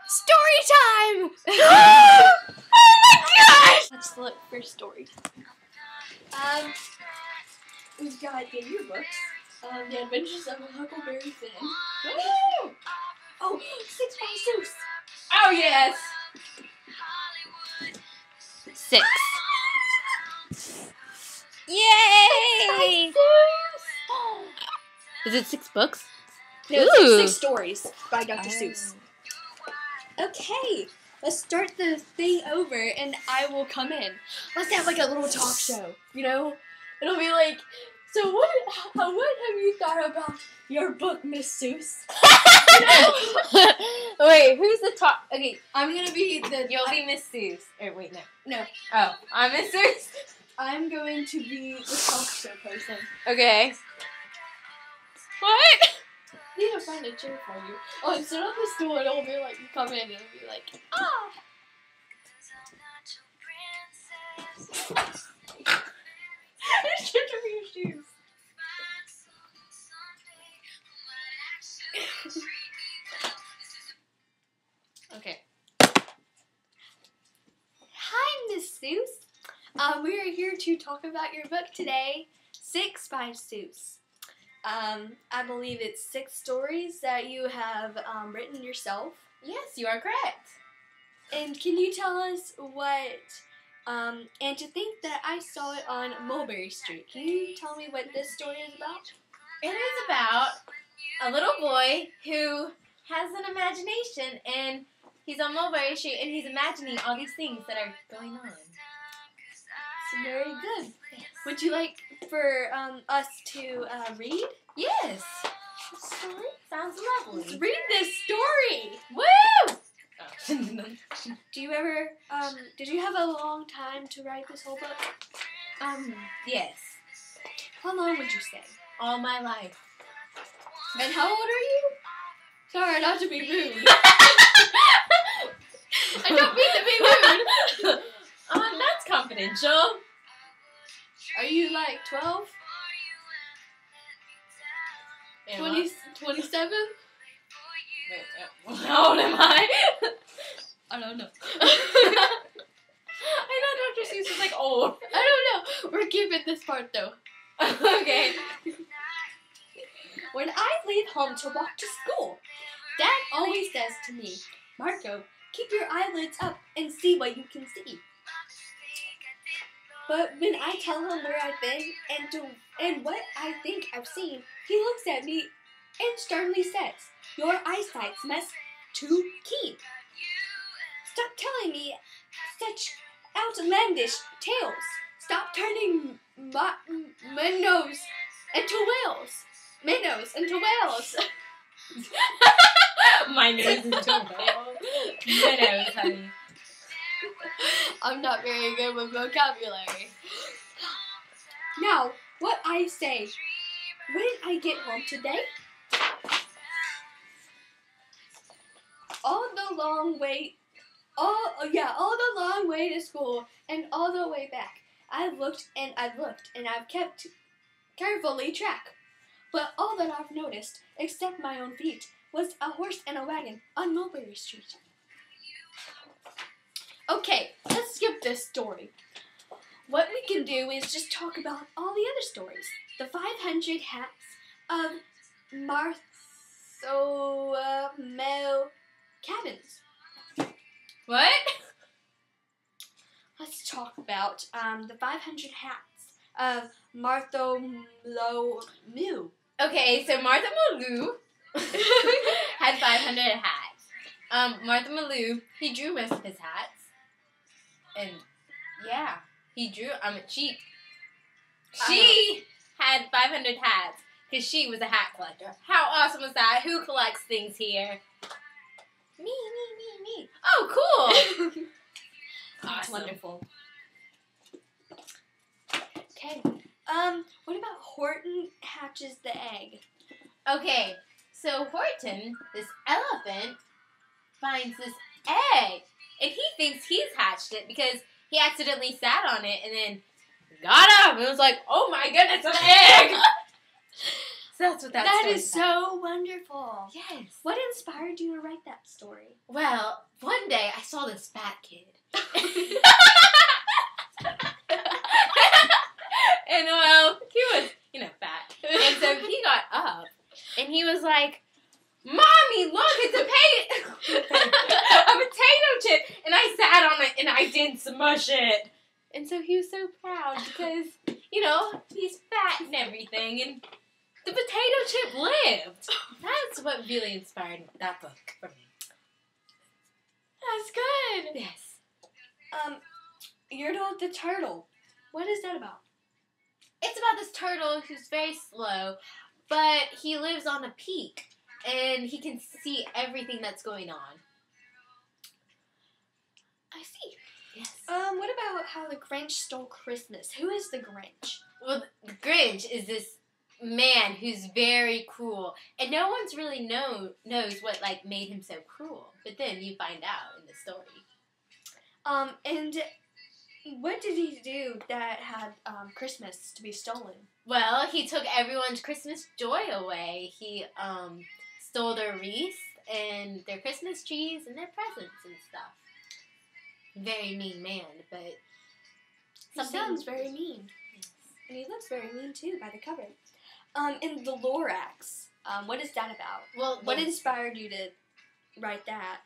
Story time! Oh my gosh! Let's look for story time. We've got the yearbooks. The Adventures of Huckleberry Finn. Woo! Oh, 6 by Seuss. Oh, yes. 6. Yay! Is it 6 books? No, it's 6 stories by Dr. Oh. Seuss. Okay, let's start the thing over and I will come in. Let's have like a little talk show, you know? It'll be like, so what have you thought about your book, Miss Seuss? You know? Wait, who's the top? Okay, I'm gonna be the... you'll be Miss Seuss. Or wait, no. No, Oh, I'm Miss Seuss? I'm going to be the talk show person. Okay. What? I need to find a chair for you. Oh, and sit on the stool and it'll be like, you come in and it'll be like, ah! You're stripping your shoes. Okay. Hi, Miss Seuss. We are here to talk about your book today, 6 by Seuss. I believe it's 6 stories that you have written yourself. Yes, you are correct. And can you tell us what, and to think that I saw it on Mulberry Street, can you tell me what this story is about? It is about a little boy who has an imagination, and he's on Mulberry Street, and he's imagining all these things that are going on. It's very good. Yes. Would you like for us to read? Yes. Story? Sounds lovely. Let's read this story. Woo! Do you ever, did you have a long time to write this whole book? Yes. How long would you say? All my life. And how old are you? Sorry, not to be rude. I don't mean to be rude. That's confidential. Are you like 12? Am 20, I? 27? Wait, how old am I? I don't know. I know Dr. Seuss is like old. I don't know. We're keeping this part though. Okay. When I leave home to walk to school, Dad always says to me, Marco, keep your eyelids up and see what you can see. But when I tell him where I've been and what I think I've seen, he looks at me and sternly says, your eyesight's too keen. Stop telling me such outlandish tales. Stop turning minnows into whales. Minnows into whales. My nose is too Minnows, honey. I'm not very good with vocabulary. Now, what I say, when I get home today, all the long way to school and all the way back, I've looked and I've kept carefully track. But all that I've noticed, except my own feet, was a horse and a wagon on Mulberry Street. Okay, let's skip this story. What we can do is just talk about all the other stories. The 500 Hats of Bartholomew Cabins. What? Let's talk about the 500 Hats of Bartholomew. Okay, so Martha Malou had 500 hats. Martha Malou, he drew most of his hats. And, yeah, he drew, she had 500 hats because she was a hat collector. How awesome was that? Who collects things here? Me. Oh, cool. That's Awesome. wonderful. Okay, what about Horton hatches the egg? Okay, so Horton, this elephant, finds this egg. And he thinks he's hatched it because he accidentally sat on it and then got up and was like, oh my goodness, an egg! So that's what That story's is about. so wonderful. Yes. What inspired you to write that story? Well, one day I saw this fat kid. And well, he was, fat. And so he got up and he was like, "Mommy, look, it's a potato chip." And I sat on it and I didn't smush it. And so he was so proud because, he's fat and everything. And the potato chip lived. That's what really inspired that book for me. That's good. Yes. Yertle the turtle. What is that about? It's about this turtle who's very slow, but he lives on a peak, and he can see everything that's going on. I see. Yes. What about how the Grinch stole Christmas? Who is the Grinch? Well, the Grinch is this man who's very cruel, and no one's really knows what made him so cruel. But then you find out in the story. And what did he do that had Christmas to be stolen? Well, he took everyone's Christmas joy away. He stole their wreaths and their Christmas trees and their presents and stuff. Very mean man, but He sounds very mean. Yes. And he looks very mean too by the cover. And the Lorax. What is that about? Well, What inspired you to write that?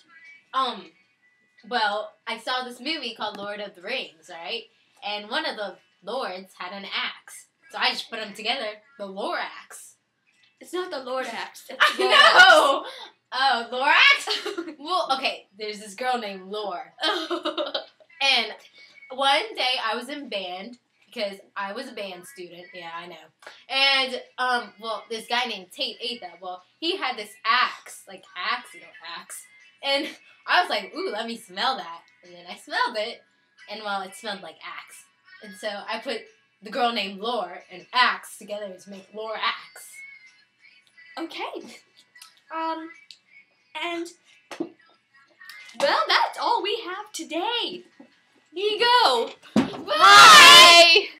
Well, I saw this movie called Lord of the Rings, right? And one of the lords had an axe. So I just put them together, the Lorax. It's not the Lorax. It's I know! Oh, Lorax? Well, okay, there's this girl named Lore. And one day I was in band, because I was a band student. Yeah, I know. And, this guy named Tate ate that. Well, he had this axe. Axe. And I was like, ooh, let me smell that. And then I smelled it, and it smelled like axe. And so I put the girl named Lore and axe together to make Lorax. Okay. And, well, that's all we have today. Here you go. Bye!